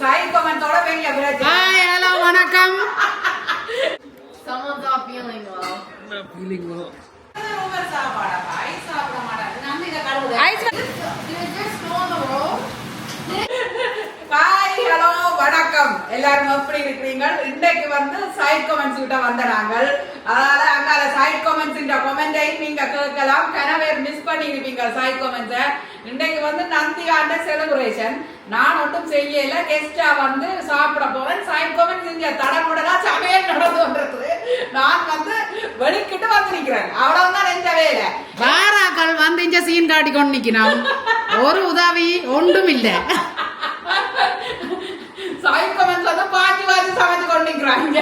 சாய் கமெண்டோட வெளிய பிரச்சனை. Hi hello வணக்கம். Someone's not feeling well. Not feeling well. ரொம்ப சாப்பாடா ஐஸ் சாப்பிட மாட்டாங்க. நம்ம இத கழுவுது. ஐஸ் Did it just go on the road? Hi hello வணக்கம். எல்லாரும் எப்படி இருக்கீங்க? இன்னைக்கு வந்து சைட் கமெண்ட்ஸ் கிட்ட வந்தனாங்க. அதால அங்கால சைட் கமெண்ட்ஸ் இந்த கமெண்டை நீங்க கேட்கலாம். கனவேர் மிஸ் பண்ணிருப்பீங்க சைட் கமெண்ட்ஸை. இன்னைக்கு வந்து நந்தியாண்ட செலிப்ரேஷன். நான் ஒன்றும் செய்யல, கெஸ்டா வந்து சாப்பிட போவேன். சைட் கமெண்ட்ஸ் இங்க தடமுடலா சமையல் நடந்துன்றது. நான் வந்து வெளிக்கிட்டு வந்து நிக்கிறேன். அவ்வளவுதான் நெஞ்ச வேலை. வாராக்கள் வந்து இங்க சீன் காட்டி கொண்டு நிக்கணும். ஒரு உதவி ஒன்றும் இல்ல. சைட் கமெண்ட்ஸ் வந்து பாட்டி வாசி சமைச்சு கொண்டு நிக்கிறாங்க.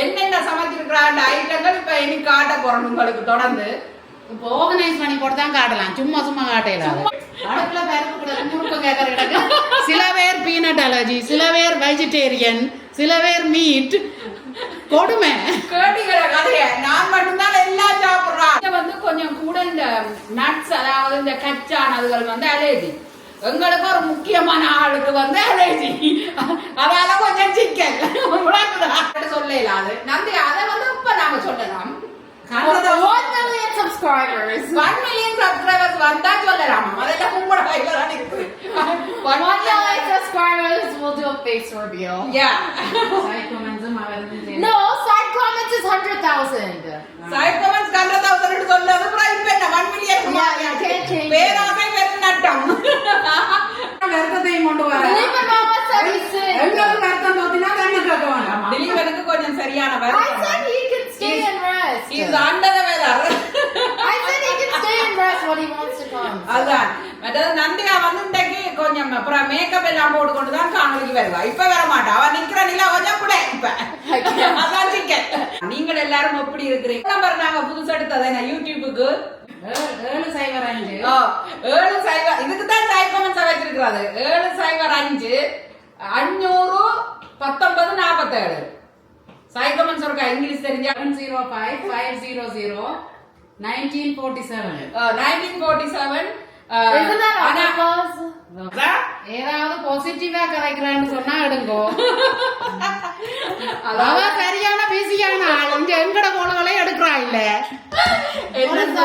என்னென்ன சமைச்சிருக்கிறாங்க ஐட்டங்கள் இப்ப இனி காட்ட போறோம் உங்களுக்கு தொடர்ந்து. இப்போ ஆர்கனைஸ் பண்ணி போட்டு தான் காட்டலாம், சும்மா சும்மா காட்டலாம். அடுப்புல பருப்பு கூட முறுக்கு கேட்கற கிடக்கு. சில பேர் பீனட் அலர்ஜி, சில பேர் வெஜிடேரியன், சில பேர் மீட். கொடுமை கேட்டிக்கிற கதைய நான் மட்டும்தான் எல்லாம் சாப்பிடுறான். வந்து கொஞ்சம் கூட இந்த நட்ஸ், அதாவது இந்த கச்சானதுகள் வந்து அலர்ஜி. எங்களுக்கு ஒரு முக்கியமான ஆளுக்கு வந்து அலர்ஜி. அதால கொஞ்சம் சிக்கன் சொல்லலாம். அது நந்தி அதை வந்து இப்ப நாம சொல்லலாம். 1 million subscribers. 1 million subscribers வந்தா சொல்லலாம். அதெல்லாம் உங்களோட கையில தான் இருக்கு. 1 million subscribers, we'll do a face reveal. Yeah. Side கமெண்ட்ஸும் அவர்தான். No, side comments is 100,000. Side comments 100,000 சொல்லது அப்புறம் இப்ப என்ன 1 million பேராசை பெரும் நட்டம். வருத்தத்தையும் கொண்டு வர Believe it or not, said he sick. எங்களுக்கு வருத்தம் தோத்தினா கண்ணு கேட்க வேண்டாம். திலீபனுக்கு கொஞ்சம் சரியானவர். I said he can stay and rest. He's under the weather. I said he can stay and rest when he wants to come. அதான் அதாவது நந்தியா வந்து இன்றைக்கு கொஞ்சம் அப்புறம் மேக்கப் எல்லாம் போட்டு கொண்டு தான் காணொலிக்கு வருவா. இப்ப வர மாட்டா. அவ நிக்கிற நிலா கொஞ்சம் கூட இப்ப அதான் சிக்கன். நீங்கள் எல்லாரும் எப்படி இருக்கிறீங்க? நம்பர் நாங்க புதுசு எடுத்தது என்ன யூடியூபுக்கு 705 705 இதுக்கு தான் சைட் கமெண்ட்ஸ் வச்சிருக்கிறது. 705 500 1947 சைட் கமெண்ட்ஸ் இருக்கா? இங்கிலீஷ் தெரிஞ்சா 705 500 1947. 1947. Isn't that ஆனா- applause? ஏதாவது பாசிட்டிவா கரைக்கிறான்னு சொன்னா எடுங்கோ. அவ சரியான பிஸியான ஆள். இங்க எங்கட போனவளே எடுக்கிறா இல்ல.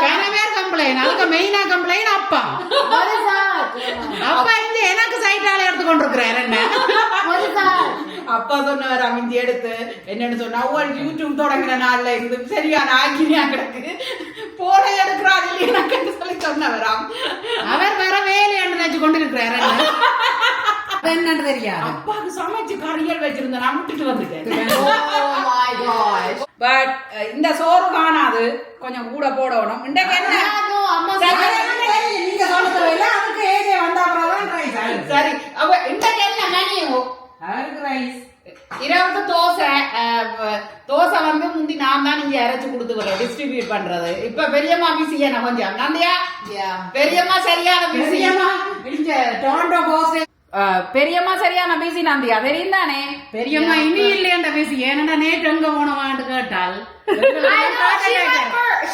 கனவே கம்ப்ளைண்ட். அதுக்கு மெயினா கம்ப்ளைண்ட் அப்பா. What is that? அப்பா இந்த எனக்கு சைட்டால எடுத்து கொண்டிருக்கிறார் என்ன. What is that? அப்பா சொன்னவர் அமைதி எடுத்து என்னன்னு சொன்னா யூடியூப் தொடங்குற நாள்ல இருந்து சரியான ஆக்கினியா கிடக்கு போன எடுக்கிறாள் எனக்கு சொல்லி சொன்னவராம். அவர் வர வேலையாண்டு நினைச்சு கொண்டிருக்கிறார் என்ன. என்னன்னு தெரியாது. அப்பாவுக்கு சமைச்சு கறிகள் வச்சிருந்தேன், நான் விட்டுட்டு வந்துட்டேன். Oh my gosh. பட் இந்த சோறு காணாது, கொஞ்சம் கூட போடணும். இன்றைக்கு என்ன Yeah, no, அம்மா நீங்க சொல்லுறதுல அதுக்கு ஏஜே வந்தா அப்புறம் ரைஸ். சரி அவ இன்றைக்கு என்ன மெனு? அவருக்கு ரைஸ். இரவுக்கு தோசை வந்து முந்தி நான் தான் இங்க அரைச்சு கொடுத்துக்கிறேன், டிஸ்ட்ரிபியூட் பண்றது. இப்ப பெரியம்மா பிஸியா கொஞ்சம் நந்தியா பெரியம்மா சரியான பிஸியம்மா. இங்க டொரண்டோ போஸ்ட் பெரியம்மா சரியான பிஸி நந்தியா தெரியும் தானே. பெரியம்மா இனி இல்லையண்ட பேசி ஏன்னா நேற்று எங்க போனவான்னு கேட்டால் I know,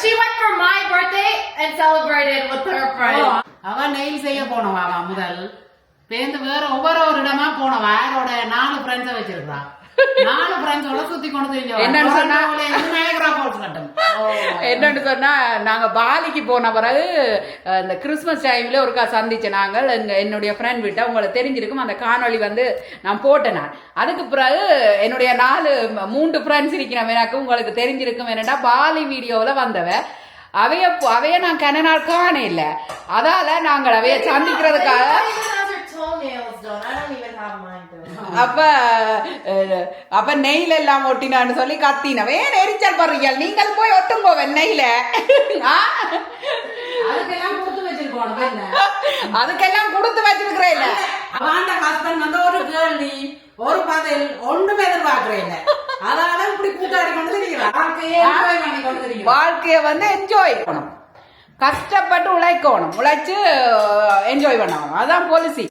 she went for my birthday and celebrated with her friends. அவ நெயில் செய்ய போனவா முதல் பேருந்து வேற ஒவ்வொரு இடமா போனவா. அவரோட 4 ஃப்ரெண்ட்ஸ வச்சிருக்கா. 4 ஃப்ரெண்ட்ஸோட சுத்தி கொண்டு என்னன்னு சொன்னா என்னன்னு சொன்னா நாங்க பாலிக்கு போன பிறகு இந்த கிறிஸ்துமஸ் டைம்ல ஒருக்கா சந்திச்ச நாங்கள் என்னுடைய ஃப்ரெண்ட் வீட்டை உங்களுக்கு தெரிஞ்சிருக்கும். அந்த காணொளி வந்து நான் போட்டேன். நான் அதுக்கு பிறகு என்னுடைய 3 ஃப்ரெண்ட்ஸ் இருக்கிற எனக்கு உங்களுக்கு தெரிஞ்சிருக்கும். என்னடா பாலி வீடியோல வந்தவ அவைய நான் கன நாள் காண இல்ல. அதால நாங்கள் அவைய சந்திக்கிறதுக்காக Toenails done. I don't even have mine done. அப்ப நெய்ல எல்லாம் ஒட்டினான்னு சொல்லி கத்தினவே எரிச்சல் பண்றீங்க. நீங்கள் போய் ஒட்டுங்கோ நெய்ல. அதுக்கெல்லாம் கொடுத்து வச்சிருக்கோம். அதுக்கெல்லாம் கொடுத்து வச்சிருக்கிறேன் இல்ல. அவன் ஹஸ்பண்ட் வந்து ஒரு கேள்வி ஒரு பதில் ஒன்றுமே எதிர்பார்க்கிறேன். அதால இப்படி கூட்டாடி கொண்டு தெரியும். வாழ்க்கைய வந்து என்ஜாய் பண்ணணும், கஷ்டப்பட்டு உழைக்கணும், உழைச்சு என்ஜாய் பண்ணணும். அதான் பாலிசி.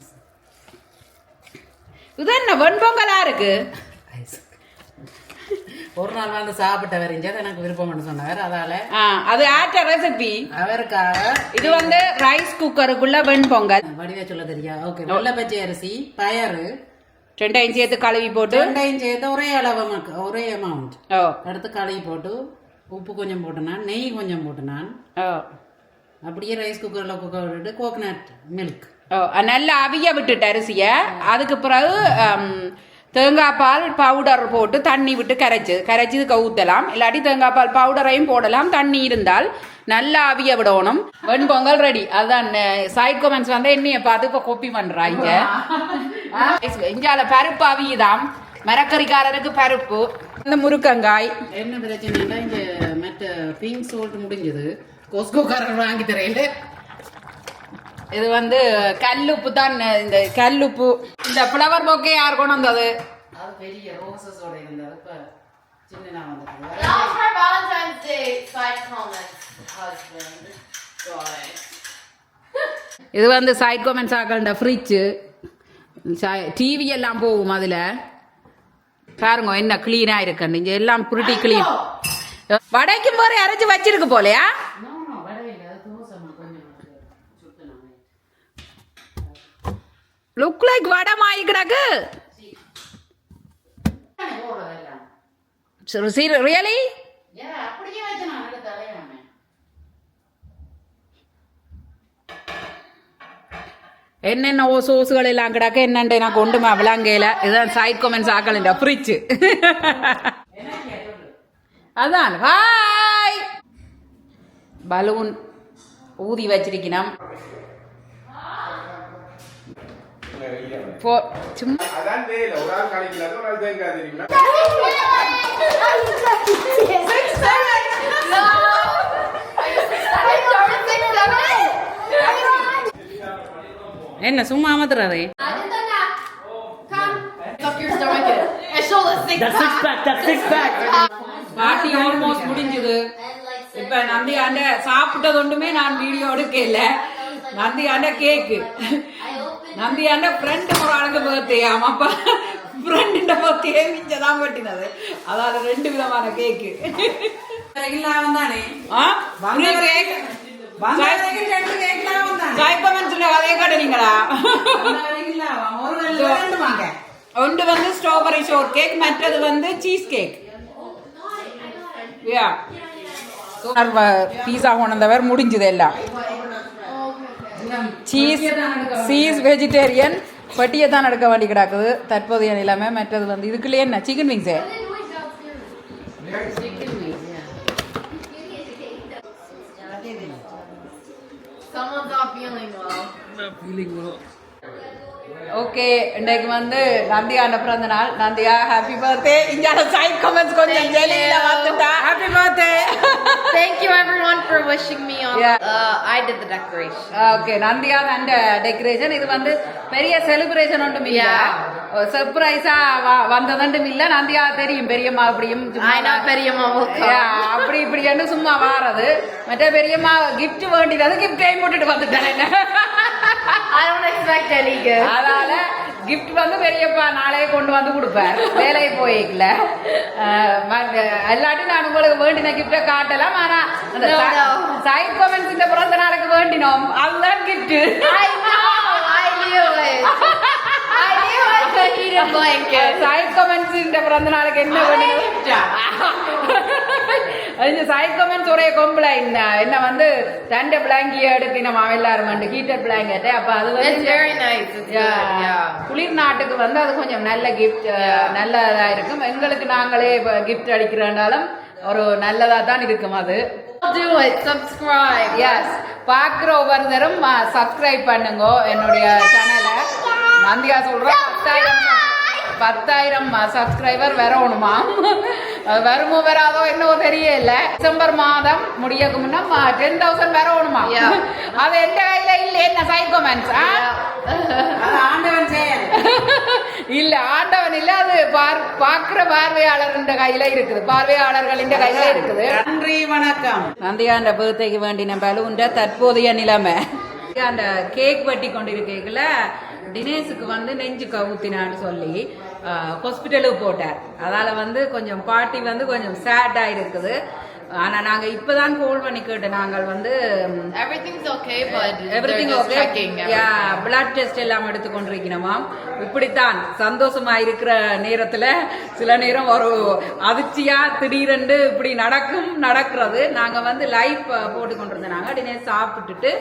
இது என்ன வெண்பொங்கலா இருக்கு? ஒரு நாள் வந்து சாப்பிட்ட வரைஞ்சது எனக்கு விருப்பம்னு சொன்னவர். அதால அது ஆட்ட ரெசிபி அவருக்காக. இது வந்து ரைஸ் குக்கருக்குள்ள வெண்பொங்கல் வடிவ சொல்ல தெரியா. ஓகே, வெள்ளை பச்சை அரிசி, பயறு, 2 சேர்த்து கழுவி போட்டு 2 சேர்த்து ஒரே அளவு ஒரே அமௌண்ட் ஓ அடுத்து கழுவி போட்டு உப்பு கொஞ்சம் போட்டு நான் நெய் கொஞ்சம் போட்டு நான் ஓ அப்படியே ரைஸ் குக்கரில் குக்கர் விட்டுட்டு கோகனட் மில்க் ஓ நல்லா அவிய விட்டுட்டு அரிசியை அதுக்கு பிறகு தேங்காய் பால் பவுடர் போட்டு தண்ணி விட்டு கரைச்சி ஊற்றலாம் இல்லாட்டி தேங்காய் பால் பவுடரையும் போடலாம் தண்ணி இருந்தால் நல்லா அவிய விடணும் வெண்பொங்கல் ரெடி அதுதான் சைட் கமெண்ட்ஸ் வந்து என்னைய பார்த்து இப்போ காப்பி பண்றாங்க இஞ்சால பருப்பு அவியுதாம் மரக்கறிக்காரருக்கு பருப்பு இந்த முருக்கங்காய் என்ன பிரச்சனைனா இந்த மற்ற பிங்க் சோல்ட் முடிஞ்சது கோஸ்கோக்காரர் வாங்கி தரையில இது வந்து கல்லுப்பு தான் இந்த கல்லுப்பு இந்த ஃப்ளவர் பொக்கே யார் கொண்டு வந்தது அது பெரிய ரோசஸோட இருந்தது இப்ப சின்ன வந்தது That was her Valentine's Day side comments husband. God. இது வந்து சைட் கமெண்ட்ஸ் ஆக்கண்ட ஃப்ரிட்ஜு டிவி எல்லாம் போகும் அதில் பாருங்க என்ன கிளீனாக இருக்குன்னு இங்கே எல்லாம் புருட்டி கிளீன் வடைக்கும் போற அரைச்சி வச்சிருக்கு போலையா லுக் லைக் வடை மாயி கிடக்கு ரியலி அப்படியே வச்சு நான் தலையாம என்னென்ன சோஸுகள் எல்லாம் கிடக்க என்னன்ட்டு நான் கொண்டுமா விளங்கையில இதுதான் சைட் கமெண்ட்ஸ் ஆக்கல ஃப்ரிட்ஜ் அதான் ஹாய் பலூன் ஊதி வச்சிருக்கணும் சும்மா என்ன சும்மா அமத்துறாதே பாட்டி ஆல்மோஸ்ட் முடிஞ்சது இப்ப நந்தியாண்ட சாப்பிட்டது ஒன்றுமே நான் வீடியோ எடுக்கல நந்தியாண்ட கேக்கு நந்தியாண்ட ஃப்ரெண்ட் ஒரு ஆளுக்கு பர்த்டே ஆமாப்பா ஃப்ரெண்ட பர்த்டே மிஞ்சதான் பட்டினது அதாவது 2 விதமான கேக்கு தானே ஒன்று வந்து ஸ்ட்ராபெரி ஷோர் கேக் மற்றது வந்து சீஸ் கேக் பீஸா கொண்டவர் முடிஞ்சது எல்லாம் சீஸ் வெஜிடேரியன் பட்டியை தான் எடுக்க வேண்டி கிடக்குது தற்போதைய நிலைமை மற்றது வந்து இதுக்குள்ளே என்ன சிக்கன் விங்ஸே Someone's not feeling well. Okay இன்னைக்கு வந்து நந்தியாண்ட பிறந்த நாள் நந்தியா ஹாப்பி பர்த்டே இங்க சைட் கமெண்ட்ஸ் கொஞ்சம் ஜெலியில வந்துட்டா happy birthday Thank you everyone for wishing me on. I did the decoration. Okay Nandhiya அந்த டெக்கரேஷன் இது வந்து பெரிய செலிப்ரேஷன் ஒன்றும் இல்ல சர்ப்ரைஸா வந்ததும் இல்ல நந்தியா தெரியும் பெரியம்மா அப்படியும் பெரியம்மா அப்படி இப்படி சும்மா வாரது மற்ற பெரியம்மா கிஃப்ட் வேண்டியது கிஃப்டையும் போட்டுட்டு வந்துட்டேன் I don't expect any gift. அதனால கிஃப்ட் வந்து பெரியப்பா நாளையே கொண்டு வந்து கொடுப்பார் வேலையை போயிக்கல எல்லாட்டும் நான் உங்களுக்கு வேண்டின கிஃப்டை காட்டலாம் ஆனா சைட் கமெண்ட்ஸ் இந்த பிறந்த நாளுக்கு வேண்டினோம் அதுதான் கிஃப்ட் சைட் கமெண்ட்ஸ் இந்த பிறந்த நாளுக்கு என்ன வேண்டினோம் சைட் கமெண்ட்ஸ் ஒரே கொம்பளை என்ன வந்து 2 பிளாங்கிய எடுக்கணும் எல்லாரும் ஹீட்டர் பிளாங்கெட் அப்ப அது குளிர் நாட்டுக்கு வந்து அது கொஞ்சம் நல்ல கிஃப்ட் நல்லதா இருக்கும் எங்களுக்கு நாங்களே கிஃப்ட் அடிக்கிறனாலும் ஒரு நல்லதா தான் இருக்கும் அது பாக்குற ஒவ்வொருத்தரும் சப்ஸ்கிரைப் பண்ணுங்க என்னுடைய சேனலை நந்தியா சொல்றேன் 10,000 சப்ஸ்கிரைபர் வரணுமா வருமோ வராதோ என்னவோ தெரியல டிசம்பர் மாதம் முடியக்கு முன்னா 10,000 வரணுமா அது எந்த கையில இல்ல என்ன சைட் கமெண்ட்ஸ் இல்ல ஆண்டவன் இல்ல அது பாக்குற பார்வையாளர் கையில இருக்குது பார்வையாளர்களின் கையில இருக்குது நன்றி வணக்கம் நந்தியாண்ட பர்த்டேக்கு வேண்டின பலூன் தற்போதைய நிலைமை அந்த கேக் வெட்டி கொண்டிருக்கல தினேஷுக்கு வந்து நெஞ்சு கவுத்தினான்னு சொல்லி ஹாஸ்பிட்டலுக்கு போட்டார் அதால வந்து கொஞ்சம் பாட்டி வந்து கொஞ்சம் சேட்டா இருக்குது ஆனா நாங்க இப்பதான் கோல் பண்ணி கேட்டோம். நாங்கள் வந்து Everything's okay, but everything they're just okay, checking everything. Blood test எல்லாம் எடுத்து கொண்டிருக்கணுமாம். இப்படித்தான் சந்தோஷமா இருக்கிற நேரத்துல சில நேரம் ஒரு அதிர்ச்சியா திடீரென்று இப்படி நடக்கிறது. நாங்க வந்து லைவ் போட்டு கொண்டிருந்தோம். தினேஷ் சாப்பிட்டுட்டு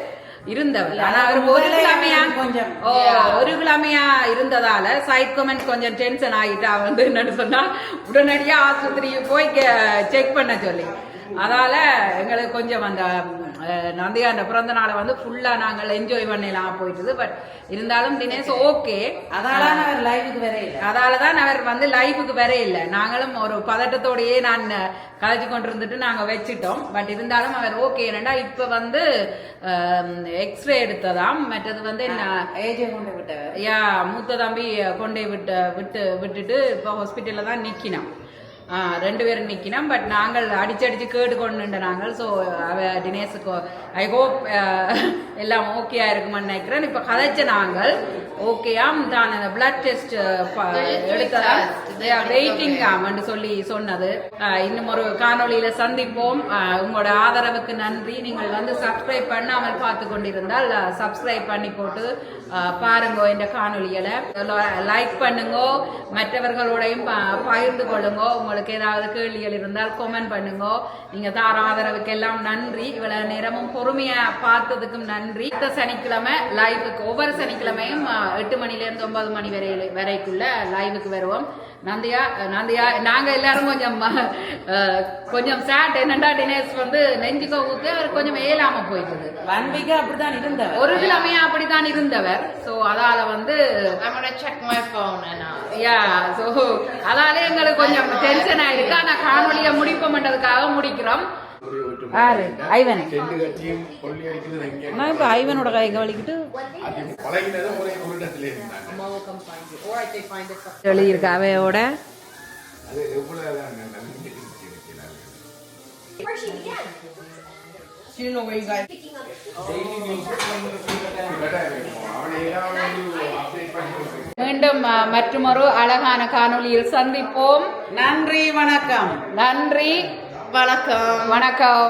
இருந்தவர். ஆனா ஒரு கிழமையா இருந்ததால சைட் கமெண்ட் கொஞ்சம் டென்ஷன் ஆகிட்டா வந்து என்னன்னு சொன்னா உடனடியா ஆஸ்பத்திரிக்கு போய் செக் பண்ண சொல்லி, அதால எங்களுக்கு கொஞ்சம் அந்த நந்தியா அந்த பிறந்த நாளை வந்து ஃபுல்லா நாங்கள் என்ஜாய் பண்ணலாம் போயிட்டுது. பட் இருந்தாலும் தினேஷ் ஓகே, அதாலதான் அவர் லைவுக்கு வேற இல்லை. அதாலதான் அவர் வந்து லைஃபுக்கு வேற இல்லை. நாங்களும் ஒரு பதட்டத்தோடையே நான் கலைச்சு கொண்டிருந்துட்டு நாங்க வச்சிட்டோம். பட் இருந்தாலும் அவர் ஓகே. என்னடா இப்ப வந்து எக்ஸ்ரே எடுத்ததாம். மற்றது வந்து என்ன ஏஜே கொண்டு விட்டவர், யா மூத்த தம்பி கொண்டே விட்டுட்டு இப்ப ஹாஸ்பிட்டல்ல தான் நிக்கினோம். 2 பேரும் நிக்கணும். பட் நாங்கள் அடிச்சு கேட்டு கொண்டு நாங்கள். ஸோ தினேஷுக்கு ஐ ஹோப் எல்லாம் ஓகேயா இருக்குமான்னு நினைக்கிறேன். இப்ப கதைச்ச நாங்கள் ஓகேயாம் தான். அந்த பிளட் டெஸ்ட் எடுத்ததா வெயிட்டிங் ஆம்னு சொல்லி சொன்னது. இன்னும் ஒரு காணொலியில சந்திப்போம். உங்களோட ஆதரவுக்கு நன்றி. நீங்கள் வந்து சப்ஸ்கிரைப் பண்ணாமல் பார்த்து கொண்டிருந்தால் சப்ஸ்கிரைப் பண்ணி போட்டு பாருங்க. இந்த காணொலிகளை லைக் பண்ணுங்க, மற்றவர்களோடையும் பகிர்ந்து கொள்ளுங்க. உங்களுக்கு ஏதாவது கேள்விகள் இருந்தால் கமெண்ட் பண்ணுங்க. நீங்க தார ஆதரவுக்கு எல்லாம் நன்றி. இவ்வளவு நேரமும் பொறுமையா பார்த்ததுக்கும் நன்றி. இந்த சனிக்கிழமை லைவுக்கு ஒவ்வொரு சனிக்கிழமையும் 8 மணில இருந்து 9 மணி வரைக்குள்ள லைவுக்கு வருவோம். நந்தியா நாங்க எல்லாரும் கொஞ்சம் சேட். என்னண்டா தினேஷ் வந்து நெஞ்சுக்க ஊத்து அவர் கொஞ்சம் ஏலாம போயிட்டது. 1 week அப்படித்தான் இருந்தவர், ஒரு கிழமையா அப்படித்தான் இருந்தவர். சோ அதால வந்து I'm gonna check my phone and so அதால எங்களுக்கு கொஞ்சம் டென்ஷன் ஆயிருக்கு. ஆனா காணொலியை முடிப்போம்ன்றதுக்காக முடிக்கிறோம். ஐவன் இப்ப ஐவனோட கைங்க வலிக்கிட்டு எழுதியிருக்க அவையோட மீண்டும் மற்றுமொரு அழகான காணொலியில் சந்திப்போம். நன்றி, வணக்கம். நன்றி, வணக்கம். வணக்கம்.